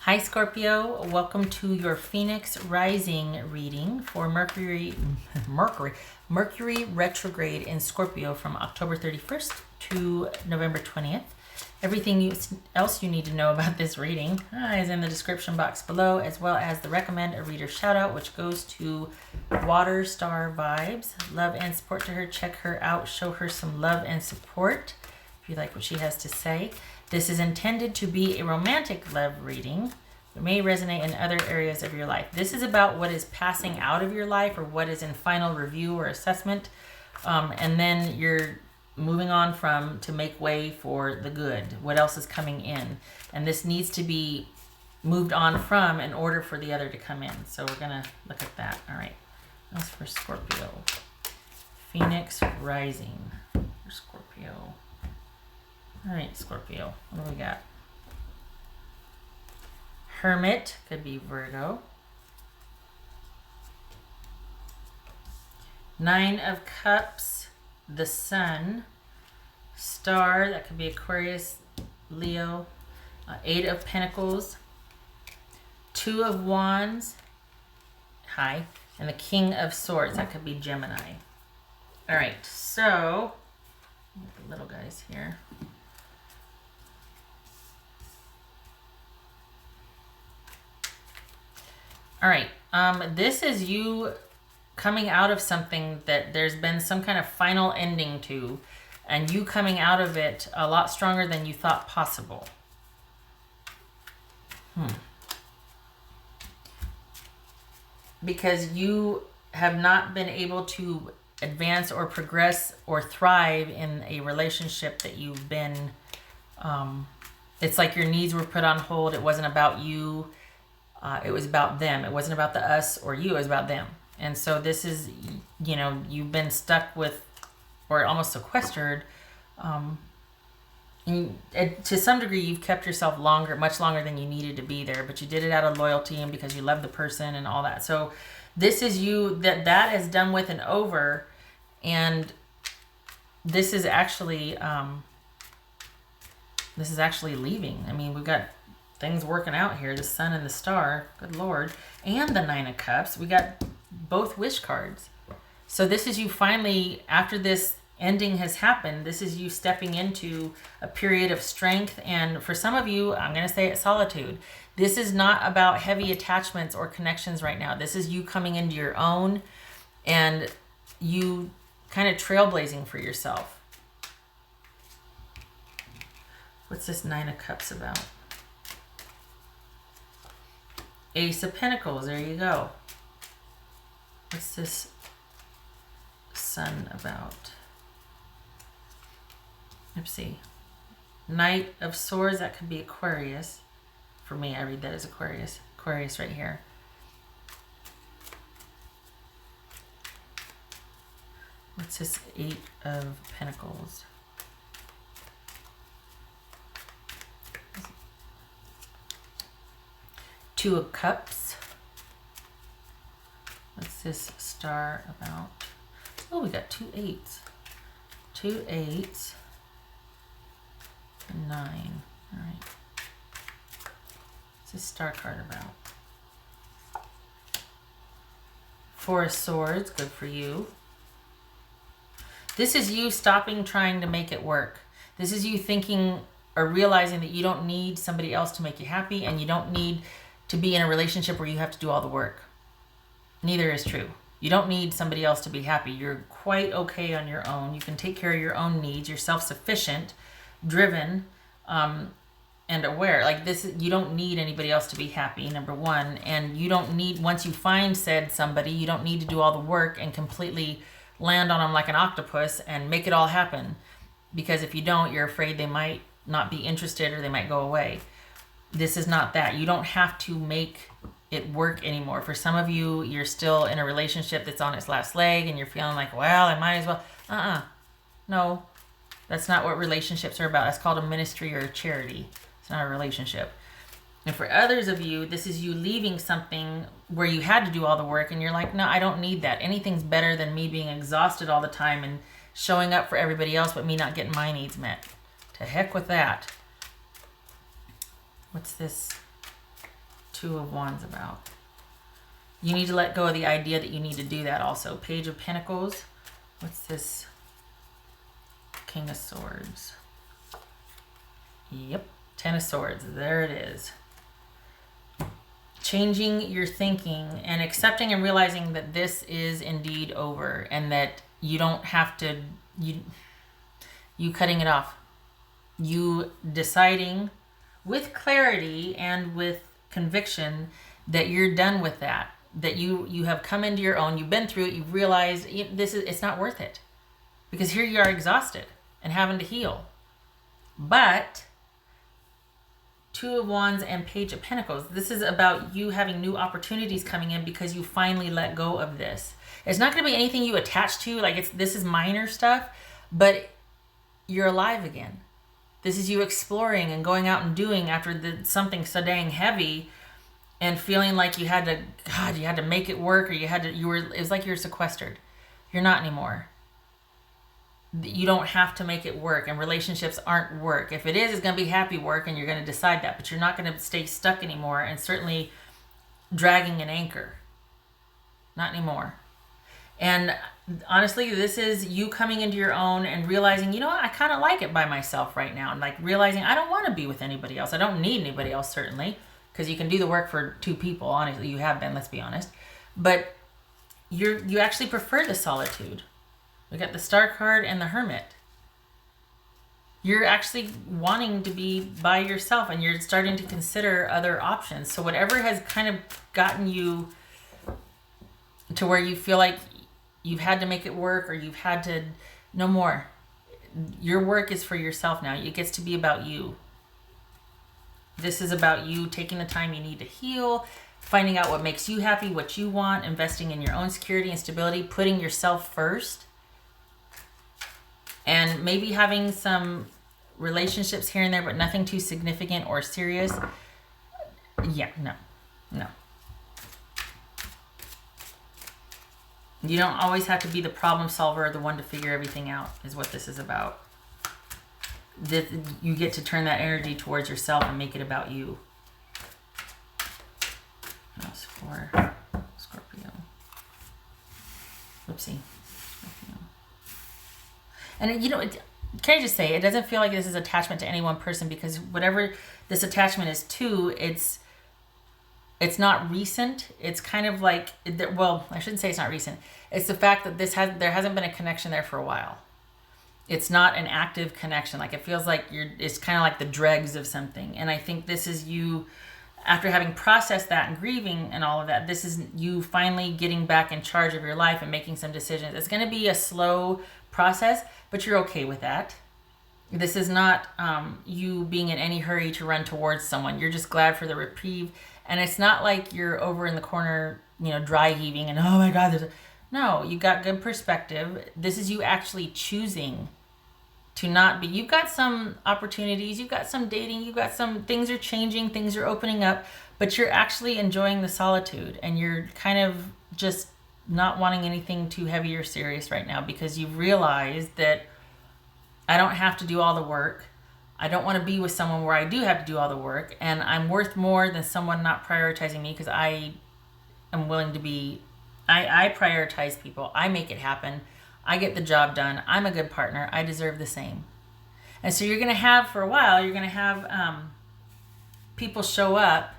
Hi Scorpio, welcome to your Phoenix Rising reading for Mercury Retrograde in Scorpio from October 31st to November 20th. Everything else you need to know about this reading is in the description box below, as well as the recommend a reader shout out, which goes to Water Star Vibes. Love and support to her. Check her out. Show her some love and support if you like what she has to say. This is intended to be a romantic love reading. It may resonate in other areas of your life. This is about what is passing out of your life or what is in final review or assessment. And then you're moving on to make way for the good. What else is coming in? And this needs to be moved on from in order for the other to come in. So we're going to look at that. All right. That's for Scorpio. Phoenix Rising for Scorpio. All right, Scorpio, what do we got? Hermit, could be Virgo. Nine of Cups, the Sun. Star, that could be Aquarius, Leo. Eight of Pentacles. Two of Wands, high. And the King of Swords, that could be Gemini. All right, so, the little guys here. All right, this is you coming out of something that there's been some kind of final ending to, and you coming out of it a lot stronger than you thought possible. Because you have not been able to advance or progress or thrive in a relationship that you've been, it's like your needs were put on hold. It wasn't about you. It was about them. It wasn't about the us or you. It was about them. And so this is, you've been stuck with, or almost sequestered. And to some degree, you've kept yourself much longer than you needed to be there. But you did it out of loyalty and because you love the person and all that. So this is you, that is done with and over. And this is actually leaving. I mean, we've got things working out here, the Sun and the Star, good Lord, and the Nine of Cups. We got both wish cards. So this is you finally, after this ending has happened, this is you stepping into a period of strength. And for some of you, I'm going to say it, solitude. This is not about heavy attachments or connections right now. This is you coming into your own and you kind of trailblazing for yourself. What's this Nine of Cups about? Ace of Pentacles, there you go. What's this Sun about? Let's see. Knight of Swords, that could be Aquarius. For me, I read that as Aquarius. Aquarius right here. What's this Eight of Pentacles? Two of Cups. What's this Star about? Oh, we got two eights. Two eights. And nine. All right. What's this Star card about? Four of Swords. Good for you. This is you stopping trying to make it work. This is you thinking or realizing that you don't need somebody else to make you happy, and you don't need to be in a relationship where you have to do all the work. Neither is true. You don't need somebody else to be happy. You're quite okay on your own. You can take care of your own needs. You're self-sufficient, driven, and aware. Like this, you don't need anybody else to be happy, number one. And you don't need, once you find somebody, you don't need to do all the work and completely land on them like an octopus and make it all happen. Because if you don't, you're afraid they might not be interested or they might go away. This is not that. You don't have to make it work anymore. For some of you, you're still in a relationship that's on its last leg and you're feeling like, well, I might as well. No, that's not what relationships are about. That's called a ministry or a charity. It's not a relationship. And for others of you, this is you leaving something where you had to do all the work and you're like, no, I don't need that. Anything's better than me being exhausted all the time and showing up for everybody else but me not getting my needs met. To heck with that. What's this? Two of Wands about? You need to let go of the idea that you need to do that also. Page of Pentacles. What's this? King of Swords. Yep. Ten of Swords. There it is. Changing your thinking and accepting and realizing that this is indeed over, and that you don't have to, you cutting it off. You deciding with clarity and with conviction that you're done with that. That you have come into your own, you've been through it, you've realized it's not worth it. Because here you are exhausted and having to heal. But Two of Wands and Page of Pentacles, this is about you having new opportunities coming in because you finally let go of this. It's not going to be anything you attach to, like this is minor stuff, but you're alive again. This is you exploring and going out and doing after something so dang heavy, and feeling like you had to make it work, or it was like you're sequestered. You're not anymore. You don't have to make it work, and relationships aren't work. If it is, it's going to be happy work, and you're going to decide that, but you're not going to stay stuck anymore, and certainly dragging an anchor. Not anymore. And honestly, this is you coming into your own and realizing, you know what, I kind of like it by myself right now, and like realizing I don't want to be with anybody else. I don't need anybody else, certainly. Because you can do the work for two people, honestly. You have been, let's be honest. But you actually prefer the solitude. We got the Star card and the Hermit. You're actually wanting to be by yourself, and you're starting to consider other options. So whatever has kind of gotten you to where you feel like you've had to make it work, or you've had to, no more. Your work is for yourself now. It gets to be about you. This is about you taking the time you need to heal, finding out what makes you happy, what you want, investing in your own security and stability, putting yourself first, and maybe having some relationships here and there, but nothing too significant or serious. Yeah, no. You don't always have to be the problem solver or the one to figure everything out, is what this is about. That you get to turn that energy towards yourself and make it about you. That's for Scorpio. Whoopsie. Scorpio. And can I just say, it doesn't feel like this is attachment to any one person, because whatever this attachment is to, it's not recent. It's kind of like, well, I shouldn't say it's not recent. It's the fact that there hasn't been a connection there for a while. It's not an active connection. Like, it feels like it's kind of like the dregs of something. And I think this is you, after having processed that and grieving and all of that, this is you finally getting back in charge of your life and making some decisions. It's going to be a slow process, but you're okay with that. This is not you being in any hurry to run towards someone. You're just glad for the reprieve. And it's not like you're over in the corner, dry heaving and, oh my God, no, you got good perspective. This is you actually choosing to not be. You've got some opportunities, you've got some dating, you've got some things are changing, things are opening up, but you're actually enjoying the solitude, and you're kind of just not wanting anything too heavy or serious right now, because you've realized that I don't have to do all the work. I don't want to be with someone where I do have to do all the work, and I'm worth more than someone not prioritizing me, because I am willing to be, I prioritize people. I make it happen. I get the job done. I'm a good partner. I deserve the same. And so you're going to have, for a while, you're going to have people show up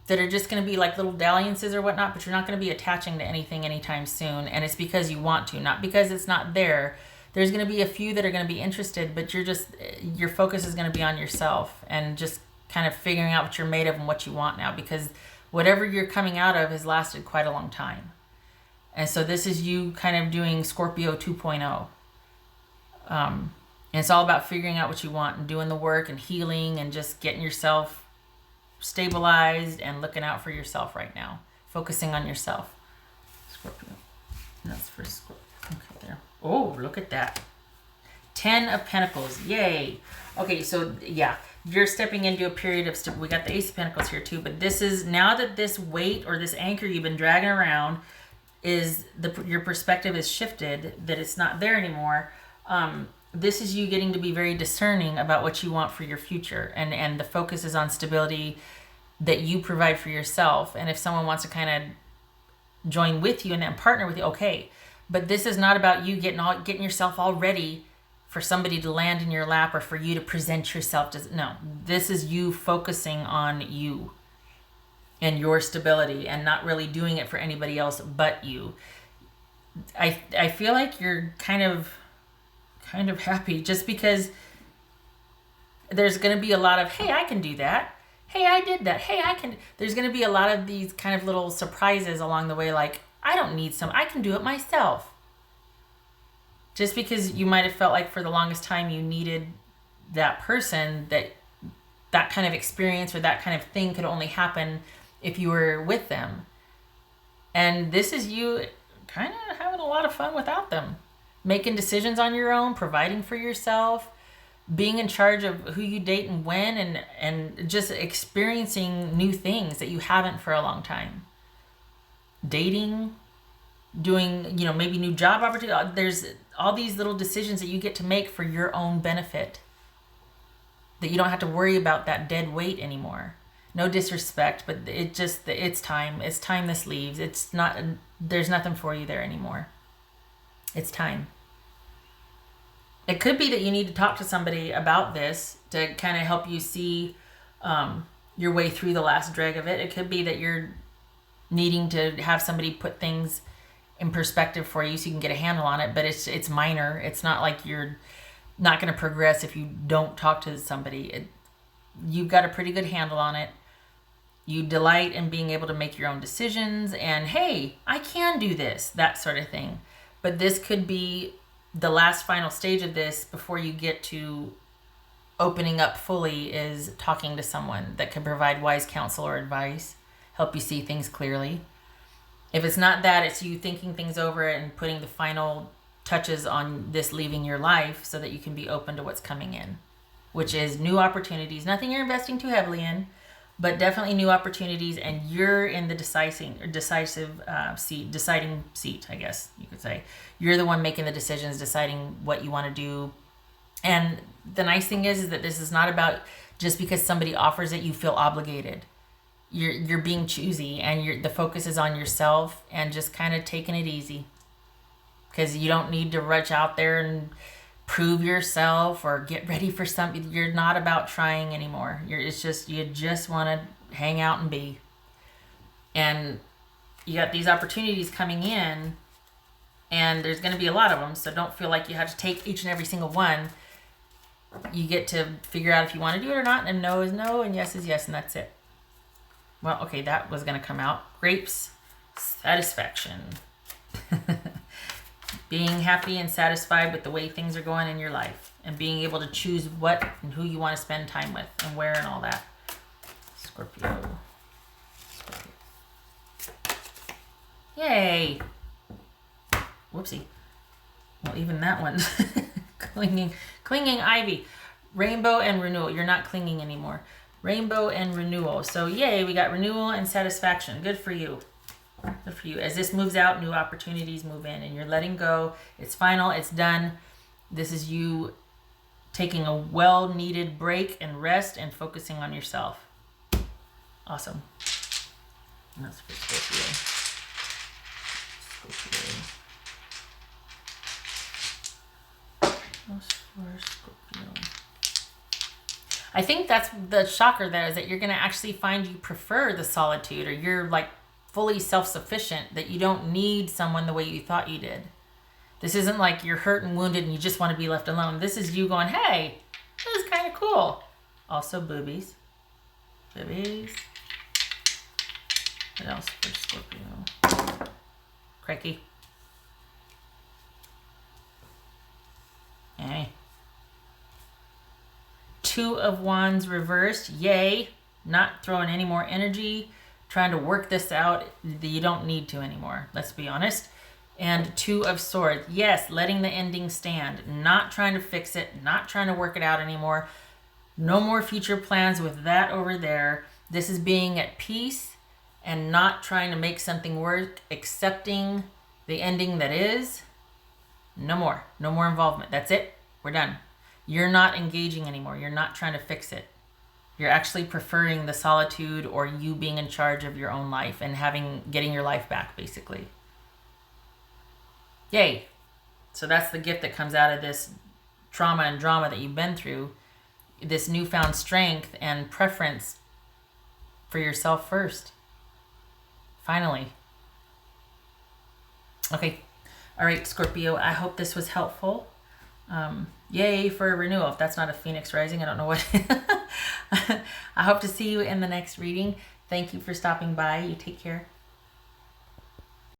that are just going to be like little dalliances or whatnot, but you're not going to be attaching to anything anytime soon. And it's because you want to, not because it's not there. There's going to be a few that are going to be interested, but your focus is going to be on yourself and just kind of figuring out what you're made of and what you want now, because whatever you're coming out of has lasted quite a long time. And so this is you kind of doing Scorpio 2.0. And it's all about figuring out what you want and doing the work and healing and just getting yourself stabilized and looking out for yourself right now. Focusing on yourself. Scorpio. That's for Scorpio. Okay, there. Oh, look at that. 10 of Pentacles. Yay. Okay, so yeah, you're stepping into a period of we got the Ace of Pentacles here too, but this is, now that this weight or this anchor you've been dragging around is your perspective is shifted, that it's not there anymore. This is you getting to be very discerning about what you want for your future, and the focus is on stability that you provide for yourself. And if someone wants to kind of join with you and then partner with you, okay. But this is not about you getting yourself all ready for somebody to land in your lap or for you to present yourself. No, this is you focusing on you and your stability and not really doing it for anybody else but you. I feel like you're kind of happy just because there's going to be a lot of, hey, I can do that. Hey, I did that. Hey, I can. There's going to be a lot of these kind of little surprises along the way. Like, I don't need I can do it myself. Just because you might have felt like for the longest time you needed that person, that kind of experience or that kind of thing could only happen if you were with them. And this is you kind of having a lot of fun without them. Making decisions on your own, providing for yourself, being in charge of who you date and when, and just experiencing new things that you haven't for a long time. Dating, doing, maybe new job opportunities. There's all these little decisions that you get to make for your own benefit. That you don't have to worry about that dead weight anymore. No disrespect, but it's time. It's time this leaves. There's nothing for you there anymore. It's time. It could be that you need to talk to somebody about this to kind of help you see your way through the last drag of it. It could be that you're needing to have somebody put things in perspective for you so you can get a handle on it, but it's minor. It's not like you're not going to progress if you don't talk to somebody. You've got a pretty good handle on it. You delight in being able to make your own decisions and, hey, I can do this, that sort of thing. But this could be the last final stage of this before you get to opening up fully, is talking to someone that can provide wise counsel or advice, help you see things clearly. If it's not that, it's you thinking things over and putting the final touches on this leaving your life so that you can be open to what's coming in, which is new opportunities. Nothing you're investing too heavily in, but definitely new opportunities, and you're in the deciding seat, I guess you could say. You're the one making the decisions, deciding what you want to do. And the nice thing is that this is not about just because somebody offers it, you feel obligated. You're being choosy, and the focus is on yourself and just kind of taking it easy, because you don't need to rush out there and prove yourself or get ready for something. You're not about trying anymore. You just want to hang out and be. And you got these opportunities coming in, and there's going to be a lot of them, so don't feel like you have to take each and every single one. You get to figure out if you want to do it or not, and no is no, and yes is yes, and that's it. Well, okay, that was going to come out. Grapes, satisfaction. Being happy and satisfied with the way things are going in your life, and being able to choose what and who you want to spend time with and where and all that. Scorpio. Yay! Whoopsie. Well, even that one. clinging ivy. Rainbow and renewal. You're not clinging anymore. Rainbow and renewal. So yay, we got renewal and satisfaction. Good for you. Good for you. As this moves out, new opportunities move in, and you're letting go. It's final. It's done. This is you taking a well-needed break and rest and focusing on yourself. Awesome. That's for Scorpio. That's for Scorpio. I think that's the shocker there, is that you're going to actually find you prefer the solitude, or you're like fully self-sufficient, that you don't need someone the way you thought you did. This isn't like you're hurt and wounded and you just want to be left alone. This is you going, hey, this is kind of cool. Also boobies. Boobies. What else for Scorpio? Crikey. Hey. Two of Wands reversed. Yay. Not throwing any more energy. Trying to work this out. You don't need to anymore. Let's be honest. And Two of Swords. Yes, letting the ending stand. Not trying to fix it. Not trying to work it out anymore. No more future plans with that over there. This is being at peace and not trying to make something work. Accepting the ending that is. No more. No more involvement. That's it. We're done. You're not engaging anymore. You're not trying to fix it. You're actually preferring the solitude or you being in charge of your own life and getting your life back, basically. Yay. So that's the gift that comes out of this trauma and drama that you've been through. This newfound strength and preference for yourself first. Finally. Okay. All right, Scorpio, I hope this was helpful. Yay for a renewal. If that's not a Phoenix rising, I don't know what. I hope to see you in the next reading. Thank you for stopping by. You take care.